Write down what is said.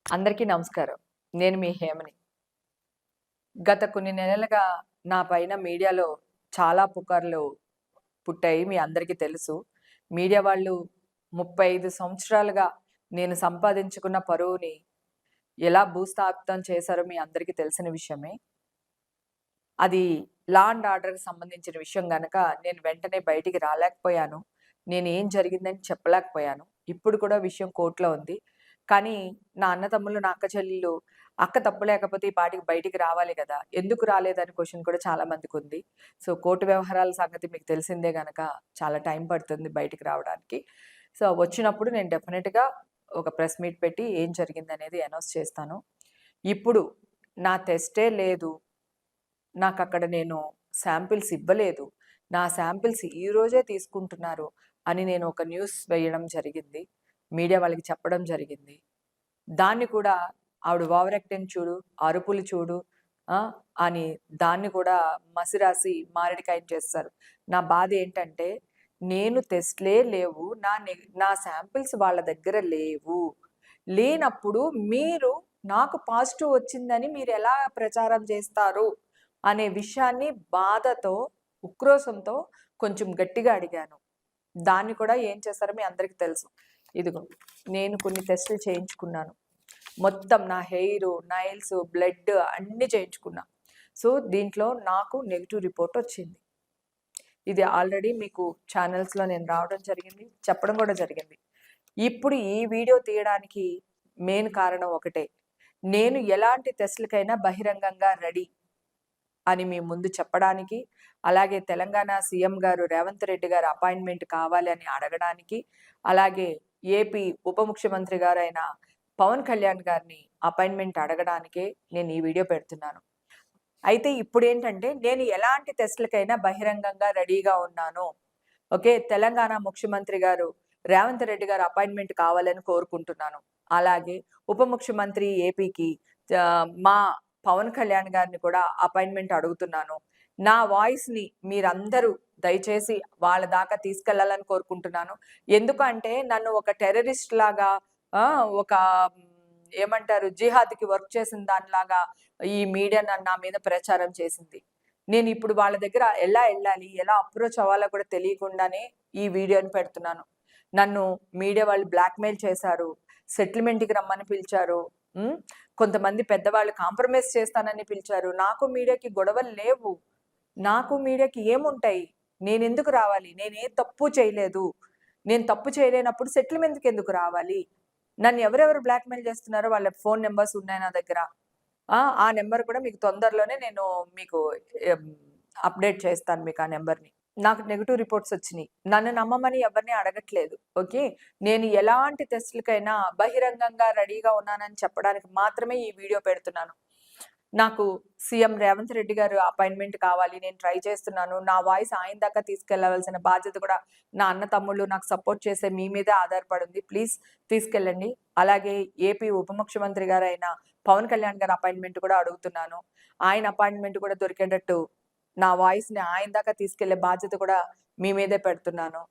అందరికీ నమస్కారం. నేను మీ హేమని. గత కొన్ని నెలలుగా నా పైన మీడియాలో చాలా పుకార్లు పుట్టాయి. మీ అందరికీ తెలుసు. మీడియా వాళ్ళు 35 సంవత్సరాలుగా నేను సంపాదించుకున్న పరువుని ఎలా భూస్థాపితం చేశారో మీ అందరికీ తెలిసిన విషయమే. అది లా అండ్ ఆర్డర్‌కి సంబంధించిన విషయం గనక నేను వెంటనే బయటికి రాలేకపోయాను. నేనేం జరిగిందని చెప్పలేకపోయాను. ఇప్పుడు కూడా విషయం కోర్ట్‌లో ఉంది. కానీ నా అన్నతమ్ములు, నా అక్క చెల్లెళ్ళు అక్క తప్పు లేకపోతే ఈ పాటికి బయటికి రావాలి గదా! ఎందుకు రాలేదని క్వెషన్ కూడా చాలా మందికుంది. సో, కోర్టు వ్యవహారాల సంగతి మీకు తెలిసిందే గనక చాలా టైం పడుతుంది బయటికి రావడానికి. సో, వచ్చినప్పుడు నేను డెఫినిట్‌గా ఒక ప్రెస్ మీట్ పెట్టి ఏం జరిగిందనేది అనౌన్స్ చేస్తాను. ఇప్పుడు నా టెస్టే లేదు. నాకక్కడ నేను శాంపిల్స్ ఇవ్వలేదు. నా శాంపిల్స్ ఈరోజే తీసుకుంటున్నారు అని నేను ఒక న్యూస్ వేయడం జరిగింది. మీడియా వాళ్ళకి చెప్పడం జరిగింది. దాన్ని కూడా ఆవిడ ఓవర్ యాక్టింగ్ చూడు, అరుపులు చూడు ఆ! అని దాన్ని కూడా మసి రాసి మారేడుకాయని చేసేశారు. నా బాధ ఏంటంటే నేను టెస్ట్‌లే లేవు. నా శాంపిల్స్ వాళ్ళ దగ్గర లేవు. లేనప్పుడు మీరు నాకు పాజిటివ్ వచ్చిందని మీరెలా ప్రచారం చేస్తారు? అనే విషయాన్ని బాధతో, ఉక్రోషంతో కొంచెం గట్టిగా అడిగాను. దాన్ని కూడా ఏం చేశారో మీ అందరికి తెలుసు. ఇదిగో నేను కొన్ని టెస్టులు చేయించుకున్నాను. మొత్తం నా హెయిరు, నైల్స్, బ్లడ్ అన్నీ చేయించుకున్నా. సో, దీంట్లో నాకు నెగెటివ్ రిపోర్ట్ వచ్చింది. ఇది ఆల్రెడీ మీకు ఛానల్స్‌లో నేను రావడం జరిగింది. చెప్పడం కూడా జరిగింది. ఇప్పుడు ఈ వీడియో తీయడానికి మెయిన్ కారణం ఒకటే. నేను ఎలాంటి టెస్ట్‌లకైనా బహిరంగంగా రెడీ అని మీ ముందు చెప్పడానికి, అలాగే తెలంగాణ సీఎం గారు రేవంత్ రెడ్డి గారు అపాయింట్‌మెంట్ కావాలి అని అడగడానికి, అలాగే ఏపీ ఉప ముఖ్యమంత్రి గారైన పవన్ కళ్యాణ్ గారిని అపాయింట్‌మెంట్ అడగడానికే నేను ఈ వీడియో పెడుతున్నాను. అయితే ఇప్పుడేంటంటే నేను ఎలాంటి టెస్ట్‌లకైనా బహిరంగంగా రెడీగా ఉన్నాను. ఓకే. తెలంగాణ ముఖ్యమంత్రి గారు రేవంత్ రెడ్డి గారు అపాయింట్‌మెంట్ కావాలని కోరుకుంటున్నాను. అలాగే ఉప ముఖ్యమంత్రి ఏపీకి మా పవన్ కళ్యాణ్ గారిని కూడా అపాయింట్‌మెంట్ అడుగుతున్నాను. నా వాయిస్‌ని మీరందరూ దయచేసి వాళ్ళ దాకా తీసుకెళ్లాలని కోరుకుంటున్నాను. ఎందుకంటే నన్ను ఒక టెర్రరిస్ట్ లాగా ఒక ఏమంటారు జిహాద్‌కి వర్క్ చేసిన దానిలాగా ఈ మీడియా నా మీద ప్రచారం చేసింది. నేనిప్పుడు వాళ్ళ దగ్గర ఎలా ఎళ్ళాలి? ఎలా అప్రోచ్ అవ్వాలో కూడా తెలియకుండానే ఈ వీడియోని పెడుతున్నాను. నన్ను మీడియా వాళ్ళు బ్లాక్‌మెయిల్ చేశారు. సెటిల్‌మెంట్‌కి రమ్మని పిలిచారు. హ్మ్. కొంతమంది పెద్దవాళ్ళు కాంప్రమైజ్ చేస్తానని పిలిచారు. నాకు మీడియాకి గొడవలు లేవు. నాకు మీడియాకి ఏముంటాయి? నేనెందుకు రావాలి? నేనే తప్పు చేయలేదు. నేను తప్పు చేయలేనప్పుడు సెటిల్‌మెంట్‌కెందుకు రావాలి? నన్ను ఎవరెవరు బ్లాక్‌మెయిల్ చేస్తున్నారో వాళ్ళ ఫోను నంబర్స్ ఉన్నాయి నా దగ్గర. ఆ నంబర్ కూడా మీకు తొందరలోనే నేను మీకు ఎం అప్‌డేట్ చేస్తాను మీకు ఆ నంబర్‌ని. నాకు నెగెటివ్ రిపోర్ట్స్ వచ్చినియి. నన్ను నమ్మమని ఎవరిని అడగట్లేదు. ఓకే. నేను ఎలాంటి టెస్ట్‌లకైనా బహిరంగంగా రెడీగా ఉన్నానని చెప్పడానికి మాత్రమే ఈ వీడియో పెడుతున్నాను. నాకు సీఎం రేవంత్ రెడ్డి గారు అపాయింట్‌మెంట్ కావాలి. నేను ట్రై చేస్తున్నాను. నా వాయిస్ ఆయన దాకా తీసుకెళ్లవలసిన బాధ్యత కూడా నా అన్న, తమ్ముళ్ళు నాకు సపోర్ట్ చేసే మీ మీదే ఆధారపడుంది. ప్లీజ్ తీసుకెళ్ళండి. అలాగే ఏపీ ఉప ముఖ్యమంత్రి గారైన పవన్ కళ్యాణ్ గారి అపాయింట్‌మెంట్ కూడా అడుగుతున్నాను. ఆయన అపాయింట్‌మెంట్ కూడా దొరికేటట్టు నా వాయిస్‌ని ఆయన దాకా తీసుకెళ్ళే బాధ్యత కూడా మీ మీదే పెడుతున్నాను.